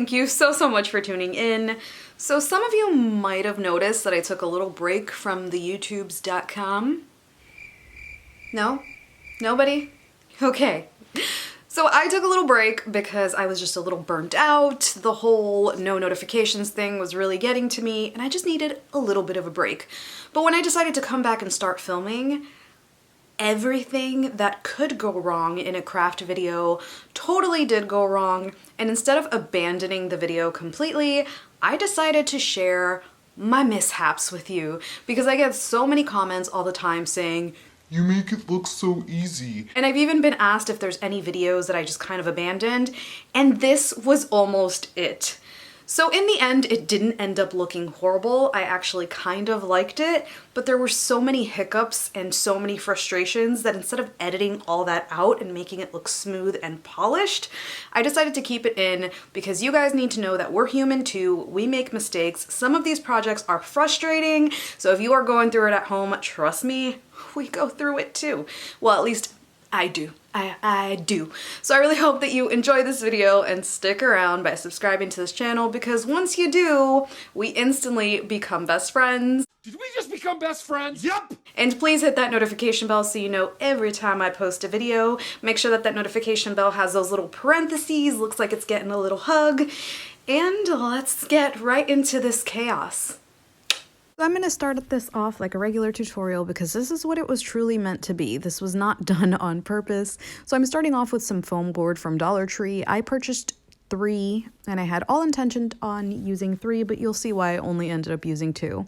thank you so much for tuning in. So some of you might have noticed that I took a little break from the YouTubes.com. No? Nobody? Okay. So I took a little break because I was just a little burnt out. The whole no notifications thing was really getting to me and I just needed a little bit of a break. But when I decided to come back and start filming, everything that could go wrong in a craft video totally did go wrong. And instead of abandoning the video completely, I decided to share my mishaps with you because I get so many comments all the time saying, "You make it look so easy." And I've even been asked if there's any videos that I just kind of abandoned, and this was almost it. So in the end, it didn't end up looking horrible. I actually kind of liked it, but there were so many hiccups and so many frustrations that instead of editing all that out and making it look smooth and polished, I decided to keep it in because you guys need to know that we're human too. We make mistakes. Some of these projects are frustrating, so if you are going through it at home, trust me, we go through it too. Well, at least I do. I do. So I really hope that you enjoy this video and stick around by subscribing to this channel because once you do, we instantly become best friends. Did we just become best friends? Yep! And please hit that notification bell so you know every time I post a video. Make sure that that notification bell has those little parentheses, looks like it's getting a little hug. And let's get right into this chaos. I'm going to start this off like a regular tutorial because this is what it was truly meant to be. This was not done on purpose. So I'm starting off with some foam board from Dollar Tree. I purchased 3 and I had all intention on using 3, but you'll see why I only ended up using 2.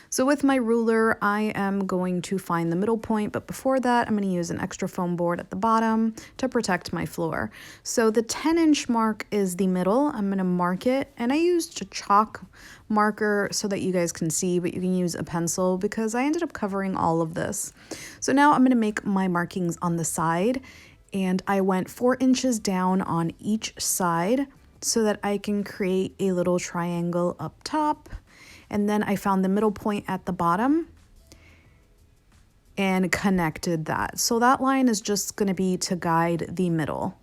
So with my ruler, I am going to find the middle point, but before that, I'm going to use an extra foam board at the bottom to protect my floor. So the 10-inch mark is the middle. I'm going to mark it, and I used a chalk marker so that you guys can see, but you can use a pencil because I ended up covering all of this. So now I'm going to make my markings on the side, and I went 4 inches down on each side so that I can create a little triangle up top. And then I found the middle point at the bottom and connected that. So that line is just going to be to guide the middle.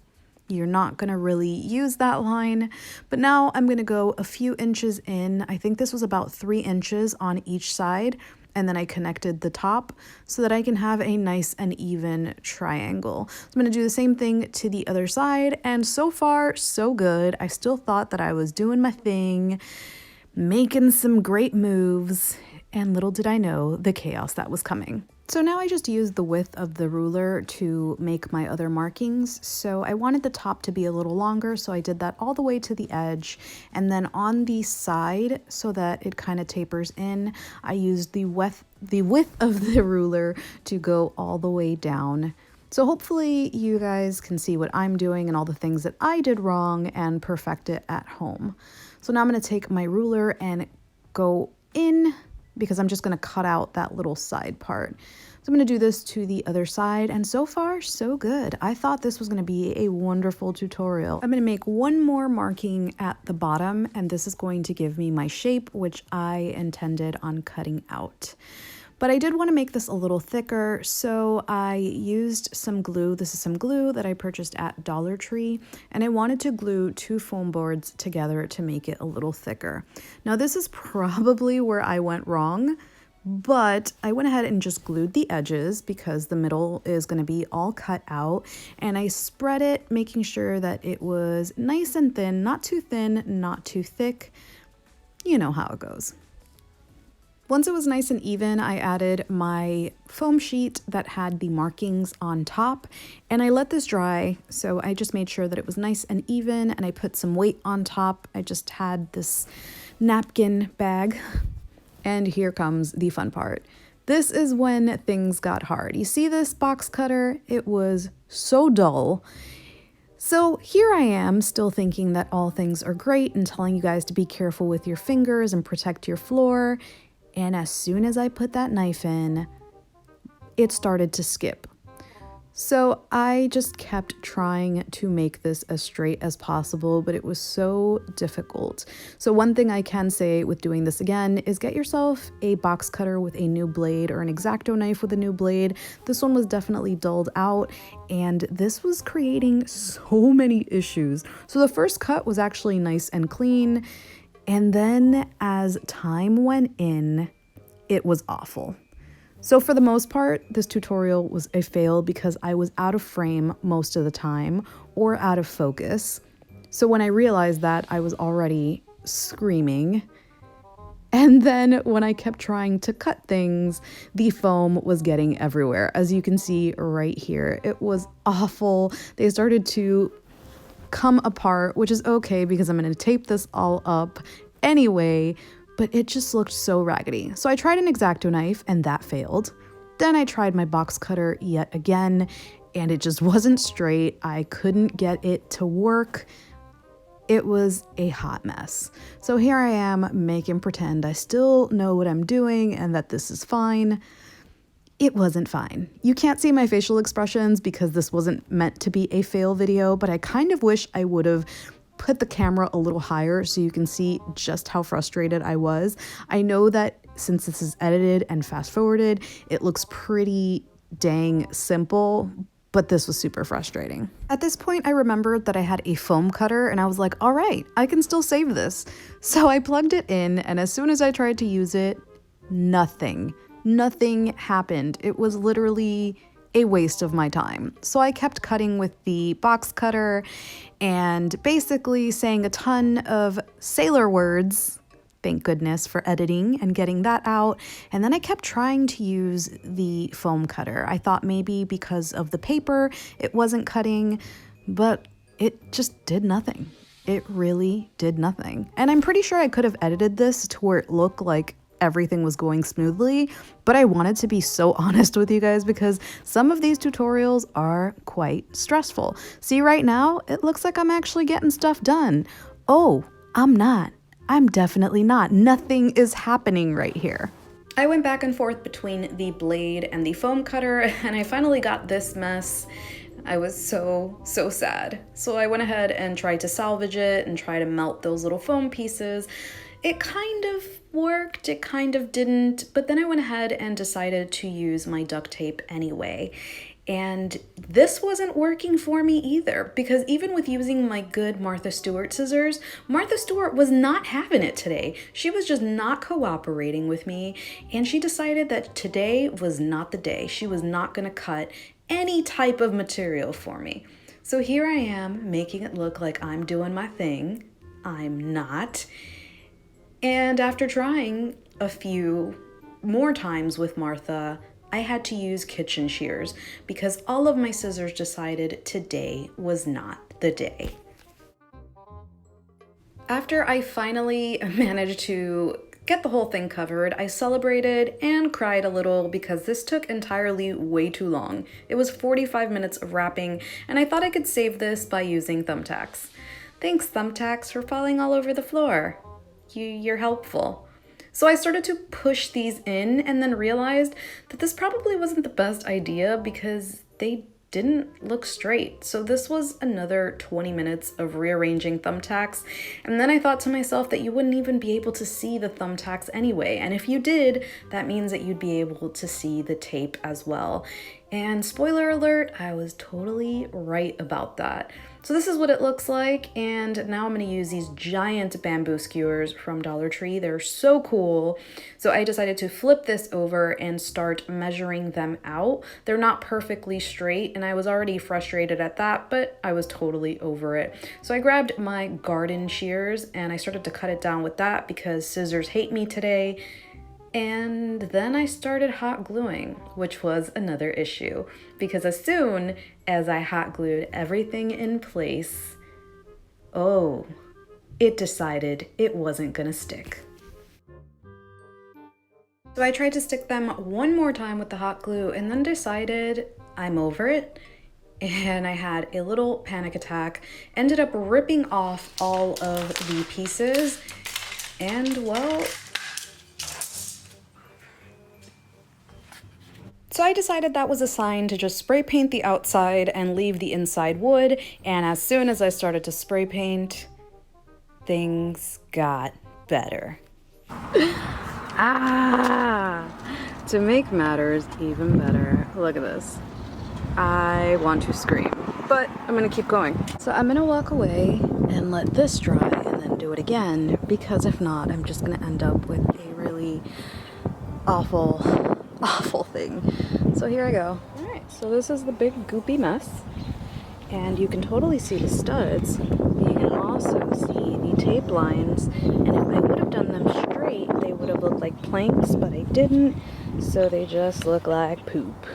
You're not going to really use that line, but now I'm going to go a few inches in. I think this was about 3 inches on each side. And then I connected the top so that I can have a nice and even triangle. So I'm going to do the same thing to the other side. And so far, so good. I still thought that I was doing my thing, making some great moves, and little did I know the chaos that was coming. So now I just used the width of the ruler to make my other markings. So I wanted the top to be a little longer, so I did that all the way to the edge. And then on the side, so that it kind of tapers in, I used the width of the ruler to go all the way down. So hopefully you guys can see what I'm doing and all the things that I did wrong and perfect it at home. So now I'm going to take my ruler and go in because I'm just going to cut out that little side part. So I'm going to do this to the other side, and so far, so good. I thought this was going to be a wonderful tutorial. I'm going to make one more marking at the bottom, and this is going to give me my shape, which I intended on cutting out. But I did want to make this a little thicker, so I used some glue. This is some glue that I purchased at Dollar Tree, and I wanted to glue 2 foam boards together to make it a little thicker. Now this is probably where I went wrong, but I went ahead and just glued the edges because the middle is going to be all cut out, and I spread it, making sure that it was nice and thin, not too thin, not too thick. You know how it goes. Once it was nice and even, I added my foam sheet that had the markings on top, and I let this dry. So I just made sure that it was nice and even, and I put some weight on top. I just had this napkin bag, and here comes the fun part. This is when things got hard. You see this box cutter? It was so dull. So here I am still thinking that all things are great and telling you guys to be careful with your fingers and protect your floor. And as soon as I put that knife in, it started to skip. So I just kept trying to make this as straight as possible, but it was so difficult. So one thing I can say with doing this again is get yourself a box cutter with a new blade or an X-Acto knife with a new blade. This one was definitely dulled out and this was creating so many issues. So the first cut was actually nice and clean, and then as time went in, it was awful. So for the most part, this tutorial was a fail because I was out of frame most of the time or out of focus. So when I realized that, I was already screaming. And then when I kept trying to cut things, the foam was getting everywhere. As you can see right here, it was awful. They started to come apart, which is okay because I'm going to tape this all up anyway. But it just looked so raggedy. So I tried an X-Acto knife and that failed. Then I tried my box cutter yet again and it just wasn't straight. I couldn't get it to work. It was a hot mess. So here I am making pretend I still know what I'm doing and that this is fine. It wasn't fine. You can't see my facial expressions because this wasn't meant to be a fail video, but I kind of wish I would have put the camera a little higher so you can see just how frustrated I was. I know that since this is edited and fast forwarded, it looks pretty dang simple, but this was super frustrating. At this point, I remembered that I had a foam cutter and I was like, all right, I can still save this. So I plugged it in, and as soon as I tried to use it, nothing happened. It was literally a waste of my time. So I kept cutting with the box cutter and basically saying a ton of sailor words, thank goodness for editing and getting that out. And then I kept trying to use the foam cutter. I thought maybe because of the paper, it wasn't cutting, but it just did nothing. It really did nothing. And I'm pretty sure I could have edited this to where it looked like everything was going smoothly, but I wanted to be so honest with you guys because some of these tutorials are quite stressful. See, right now, it looks like I'm actually getting stuff done. Oh, I'm not. I'm definitely not. Nothing is happening right here. I went back and forth between the blade and the foam cutter, and I finally got this mess. I was so sad. So I went ahead and tried to salvage it and try to melt those little foam pieces. It kind of worked, it kind of didn't, but then I went ahead and decided to use my duct tape anyway. And this wasn't working for me either, because even with using my good Martha Stewart scissors, Martha Stewart was not having it today. She was just not cooperating with me, and she decided that today was not the day. She was not gonna cut any type of material for me. So here I am making it look like I'm doing my thing. I'm not. And after trying a few more times with Martha, I had to use kitchen shears because all of my scissors decided today was not the day. After I finally managed to get the whole thing covered, I celebrated and cried a little because this took entirely way too long. It was 45 minutes of wrapping, and I thought I could save this by using thumbtacks. Thanks, thumbtacks, for falling all over the floor. You're helpful. So I started to push these in and then realized that this probably wasn't the best idea because they didn't look straight. So this was another 20 minutes of rearranging thumbtacks. And then I thought to myself that you wouldn't even be able to see the thumbtacks anyway. And if you did, that means that you'd be able to see the tape as well. And spoiler alert, I was totally right about that. So this is what it looks like, and now I'm going to use these giant bamboo skewers from Dollar Tree. They're so cool. So I decided to flip this over and start measuring them out. They're not perfectly straight, and I was already frustrated at that, but I was totally over it. So I grabbed my garden shears and I started to cut it down with that because scissors hate me today. And then I started hot gluing, which was another issue because as soon as I hot glued everything in place, oh, it decided it wasn't gonna stick. So I tried to stick them one more time with the hot glue and then decided I'm over it. And I had a little panic attack, ended up ripping off all of the pieces, and well, So I decided that was a sign to just spray paint the outside and leave the inside wood, and as soon as I started to spray paint, things got better. To make matters even better, look at this. I want to scream, but I'm gonna keep going. So I'm gonna walk away and let this dry and then do it again, because if not, I'm just gonna end up with a really awful thing. So here I go. All right, so this is the big goopy mess, and you can totally see the studs, but you can also see the tape lines, and if I would have done them straight, they would have looked like planks, but I didn't, so they just look like poop.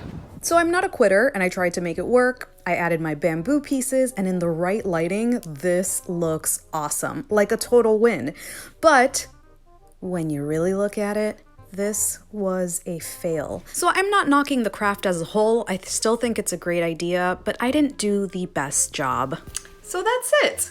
So I'm not a quitter, and I tried to make it work. I added my bamboo pieces, and in the right lighting, this looks awesome, like a total win. But when you really look at it, this was a fail. So I'm not knocking the craft as a whole. I still think it's a great idea, but I didn't do the best job. So that's it.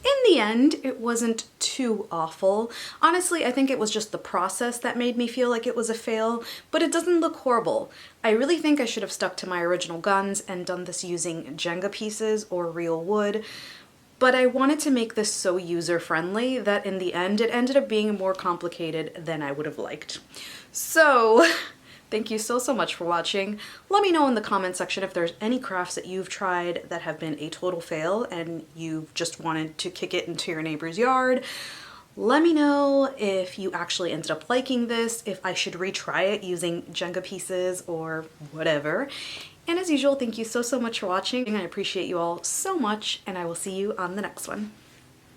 In the end, it wasn't too awful. Honestly, I think it was just the process that made me feel like it was a fail, but it doesn't look horrible. I really think I should have stuck to my original guns and done this using Jenga pieces or real wood. But I wanted to make this so user-friendly that in the end, it ended up being more complicated than I would have liked. So, thank you so much for watching. Let me know in the comment section if there's any crafts that you've tried that have been a total fail and you've just wanted to kick it into your neighbor's yard. Let me know if you actually ended up liking this, if I should retry it using Jenga pieces or whatever. And as usual, thank you so much for watching. I appreciate you all so much, and I will see you on the next one.